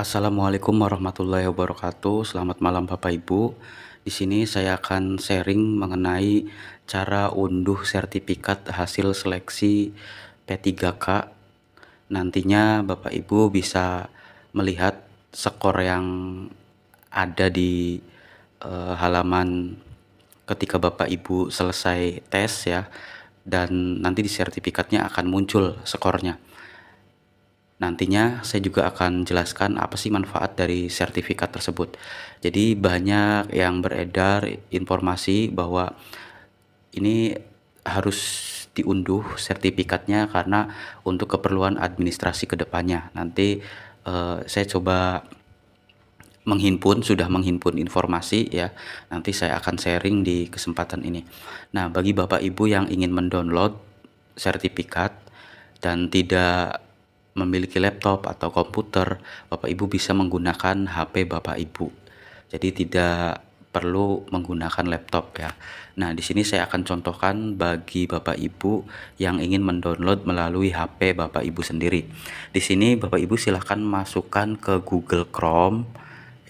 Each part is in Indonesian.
Assalamualaikum warahmatullahi wabarakatuh. Selamat malam Bapak Ibu. Di sini saya akan sharing mengenai cara unduh sertifikat hasil seleksi P3K. Nantinya Bapak Ibu bisa melihat skor yang ada di halaman ketika Bapak Ibu selesai tes ya. Dan nanti di sertifikatnya akan muncul skornya. Nantinya saya juga akan jelaskan apa sih manfaat dari sertifikat tersebut. Jadi banyak yang beredar informasi bahwa ini harus diunduh sertifikatnya karena untuk keperluan administrasi kedepannya. Nanti saya coba sudah menghimpun informasi ya. Nanti saya akan sharing di kesempatan ini. Nah, bagi Bapak Ibu yang ingin mendownload sertifikat dan tidak memiliki laptop atau komputer, Bapak Ibu bisa menggunakan HP Bapak Ibu. Jadi tidak perlu menggunakan laptop ya. Nah, di sini saya akan contohkan bagi Bapak Ibu yang ingin mendownload melalui HP Bapak Ibu sendiri. Di sini Bapak Ibu silahkan masukkan ke Google Chrome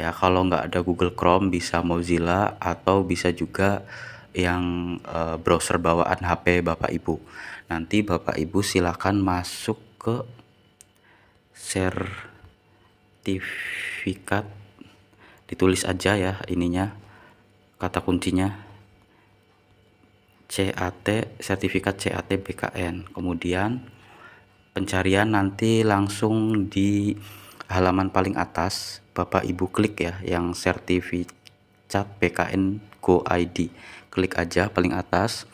ya. Kalau nggak ada Google Chrome bisa Mozilla atau bisa juga yang browser bawaan HP Bapak Ibu. Nanti Bapak Ibu silahkan masuk ke sertifikat, ditulis aja ya ininya, kata kuncinya CAT, sertifikat CAT BKN. Kemudian pencarian nanti langsung di halaman paling atas Bapak Ibu klik ya yang sertifikat BKN Go ID. Klik aja paling atas.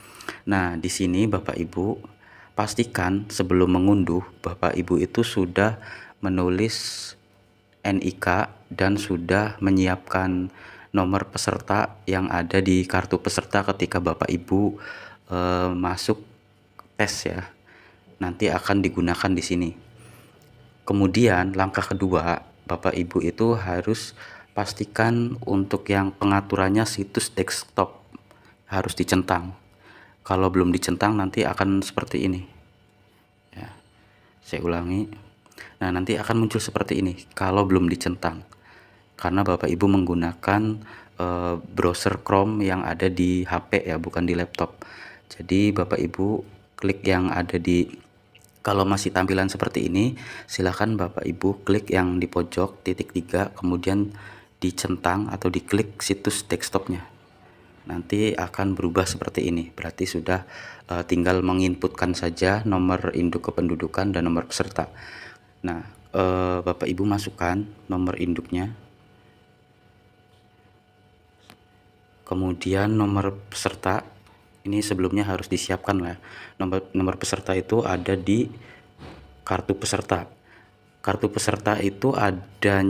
Nah, di sini Bapak Ibu pastikan sebelum mengunduh Bapak Ibu itu sudah menulis NIK dan sudah menyiapkan nomor peserta yang ada di kartu peserta ketika Bapak Ibu masuk tes ya. Nanti akan digunakan di sini. Kemudian langkah kedua, Bapak Ibu itu harus pastikan untuk yang pengaturannya situs desktop harus dicentang. Kalau belum dicentang nanti akan seperti ini. Ya, saya ulangi. Nah, nanti akan muncul seperti ini kalau belum dicentang. Karena Bapak Ibu menggunakan browser Chrome yang ada di HP ya, bukan di laptop. Jadi Bapak Ibu klik yang ada di, kalau masih tampilan seperti ini, silahkan Bapak Ibu klik yang di pojok titik 3, kemudian dicentang atau diklik situs desktopnya. Nanti akan berubah seperti ini. Berarti sudah tinggal menginputkan saja nomor induk kependudukan dan nomor peserta. Nah, Bapak Ibu masukkan nomor induknya, kemudian nomor peserta. Ini sebelumnya harus disiapkan lah. Nomor peserta itu ada di kartu peserta. Kartu peserta itu ada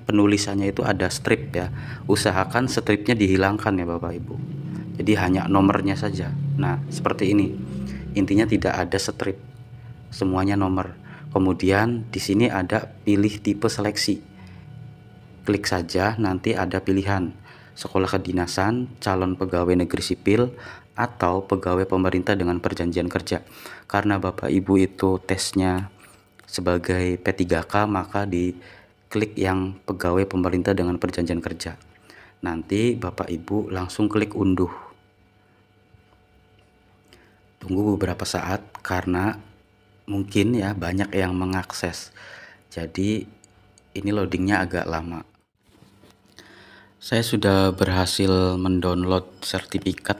penulisannya itu ada strip ya. Usahakan stripnya dihilangkan ya Bapak Ibu. Jadi hanya nomornya saja. Nah, seperti ini. Intinya tidak ada strip. Semuanya nomor. Kemudian di sini ada pilih tipe seleksi. Klik saja, nanti ada pilihan sekolah kedinasan, calon pegawai negeri sipil, atau pegawai pemerintah dengan perjanjian kerja. Karena Bapak Ibu itu tesnya sebagai P3K, maka diklik yang pegawai pemerintah dengan perjanjian kerja. Nanti Bapak Ibu langsung klik unduh. Tunggu beberapa saat karena mungkin ya banyak yang mengakses. Jadi ini loadingnya agak lama. Saya sudah berhasil mendownload sertifikat.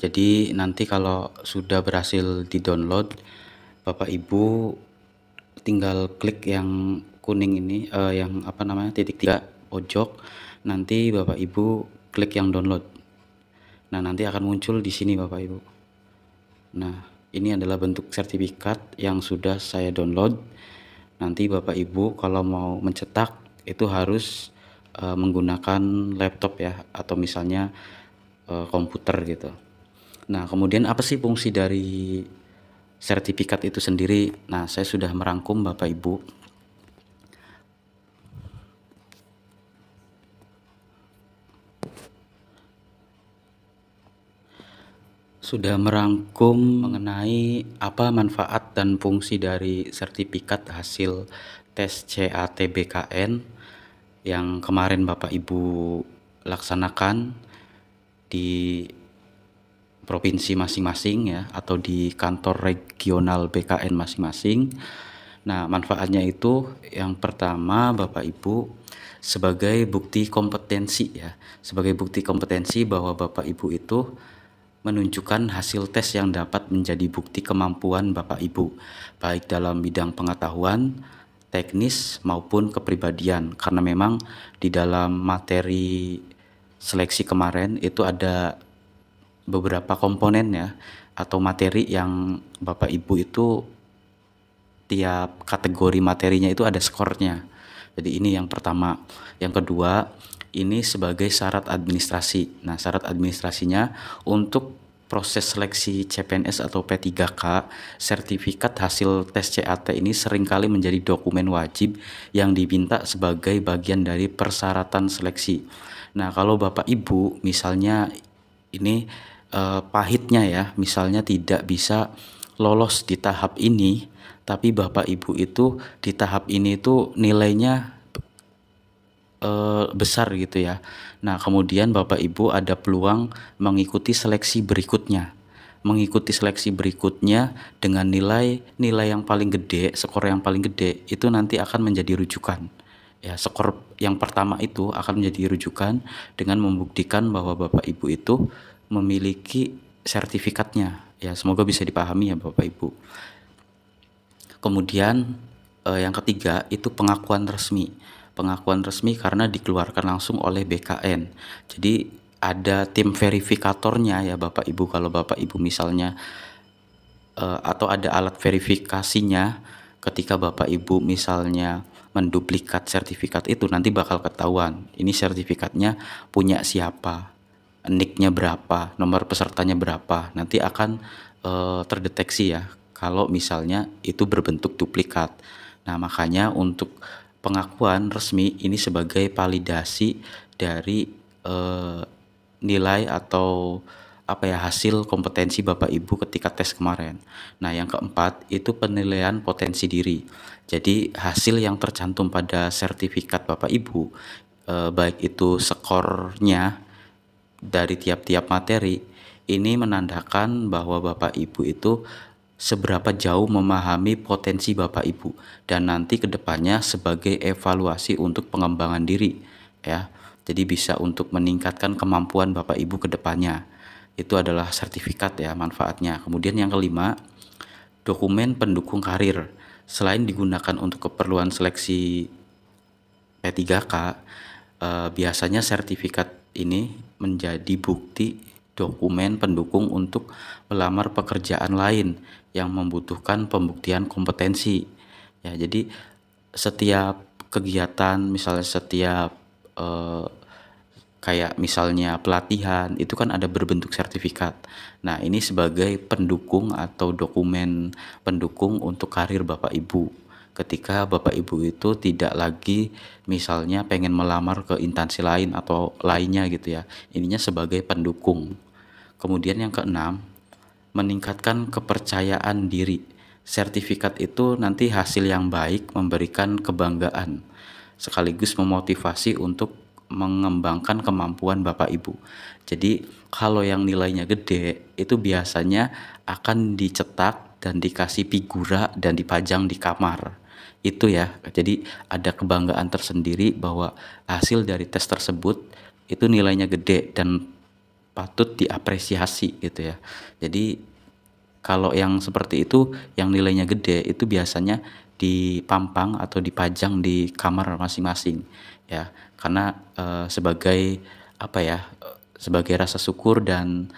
Jadi nanti kalau sudah berhasil di-download, Bapak Ibu tinggal klik yang kuning ini, yang titik 3 pojok. Nanti Bapak Ibu klik yang download. Nah, nanti akan muncul di sini Bapak Ibu. Nah, ini adalah bentuk sertifikat yang sudah saya download. Nanti Bapak Ibu kalau mau mencetak itu harus menggunakan laptop ya, atau misalnya komputer gitu. Nah, kemudian apa sih fungsi dari sertifikat itu sendiri? Nah, saya sudah merangkum Bapak Ibu. Sudah merangkum mengenai apa manfaat dan fungsi dari sertifikat hasil tes CAT BKN yang kemarin Bapak Ibu laksanakan di provinsi masing-masing ya, atau di kantor regional BKN masing-masing. Nah, manfaatnya itu yang pertama Bapak Ibu sebagai bukti kompetensi ya, sebagai bukti kompetensi bahwa Bapak Ibu itu menunjukkan hasil tes yang dapat menjadi bukti kemampuan Bapak Ibu, baik dalam bidang pengetahuan, teknis maupun kepribadian. Karena memang di dalam materi seleksi kemarin itu ada beberapa komponen ya, atau materi yang Bapak Ibu itu tiap kategori materinya itu ada skornya. Jadi ini yang pertama. Yang kedua, ini sebagai syarat administrasi. Nah, syarat administrasinya untuk proses seleksi CPNS atau P3K, sertifikat hasil tes CAT ini seringkali menjadi dokumen wajib yang diminta sebagai bagian dari persyaratan seleksi. Nah, kalau Bapak Ibu misalnya ini pahitnya ya, misalnya tidak bisa lolos di tahap ini, tapi Bapak Ibu itu di tahap ini itu nilainya besar gitu ya. Nah, kemudian Bapak Ibu ada peluang mengikuti seleksi berikutnya. Mengikuti seleksi berikutnya dengan nilai yang paling gede, skor yang paling gede itu nanti akan menjadi rujukan. Ya, skor yang pertama itu akan menjadi rujukan dengan membuktikan bahwa Bapak Ibu itu memiliki sertifikatnya. Ya, semoga bisa dipahami ya Bapak Ibu. Kemudian yang ketiga itu pengakuan resmi. Pengakuan resmi karena dikeluarkan langsung oleh BKN. Jadi ada tim verifikatornya ya Bapak Ibu. Kalau Bapak Ibu misalnya atau ada alat verifikasinya, ketika Bapak Ibu misalnya menduplikat sertifikat itu nanti bakal ketahuan ini sertifikatnya punya siapa, nicknya berapa, nomor pesertanya berapa, nanti akan terdeteksi ya kalau misalnya itu berbentuk duplikat. Nah, makanya untuk pengakuan resmi ini sebagai validasi dari nilai atau hasil kompetensi Bapak Ibu ketika tes kemarin. Nah, yang keempat itu penilaian potensi diri. Jadi hasil yang tercantum pada sertifikat Bapak Ibu, baik itu skornya dari tiap-tiap materi, ini menandakan bahwa Bapak Ibu itu seberapa jauh memahami potensi Bapak Ibu dan nanti kedepannya sebagai evaluasi untuk pengembangan diri ya. Jadi bisa untuk meningkatkan kemampuan Bapak Ibu kedepannya. Itu adalah sertifikat ya manfaatnya. Kemudian yang kelima, dokumen pendukung karir. Selain digunakan untuk keperluan seleksi P3K, biasanya sertifikat ini menjadi bukti dokumen pendukung untuk melamar pekerjaan lain yang membutuhkan pembuktian kompetensi. Ya, jadi setiap kegiatan, misalnya setiap kayak misalnya pelatihan, itu kan ada berbentuk sertifikat. Nah, ini sebagai pendukung atau dokumen pendukung untuk karir Bapak Ibu. Ketika Bapak Ibu itu tidak lagi misalnya pengen melamar ke instansi lain atau lainnya gitu ya. Ininya sebagai pendukung. Kemudian yang keenam, meningkatkan kepercayaan diri. Sertifikat itu nanti hasil yang baik memberikan kebanggaan sekaligus memotivasi untuk mengembangkan kemampuan Bapak Ibu. Jadi kalau yang nilainya gede itu biasanya akan dicetak dan dikasih figura dan dipajang di kamar. Itu ya, jadi ada kebanggaan tersendiri bahwa hasil dari tes tersebut itu nilainya gede dan patut diapresiasi gitu ya. Jadi kalau yang seperti itu yang nilainya gede itu biasanya dipampang atau dipajang di kamar masing-masing ya, karena sebagai sebagai rasa syukur dan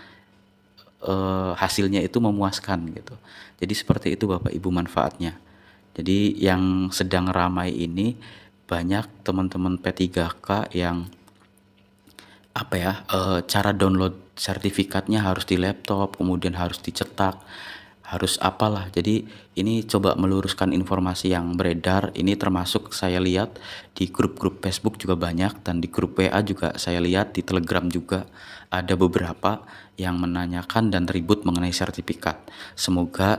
hasilnya itu memuaskan gitu. Jadi seperti itu Bapak Ibu manfaatnya. Jadi yang sedang ramai ini banyak teman-teman P3K yang cara download sertifikatnya harus di laptop, kemudian harus dicetak, harus apalah. Jadi ini coba meluruskan informasi yang beredar. Ini termasuk saya lihat di grup-grup Facebook juga banyak, dan di grup WA juga saya lihat, di Telegram juga ada beberapa yang menanyakan dan ribut mengenai sertifikat. Semoga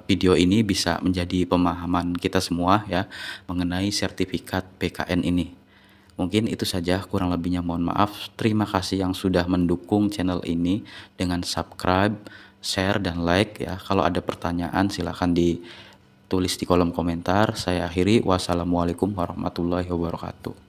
video ini bisa menjadi pemahaman kita semua ya mengenai sertifikat BKN ini. Mungkin itu saja, kurang lebihnya mohon maaf. Terima kasih yang sudah mendukung channel ini dengan subscribe, share, dan like ya. Kalau ada pertanyaan silahkan ditulis di kolom komentar. Saya akhiri. Wassalamualaikum warahmatullahi wabarakatuh.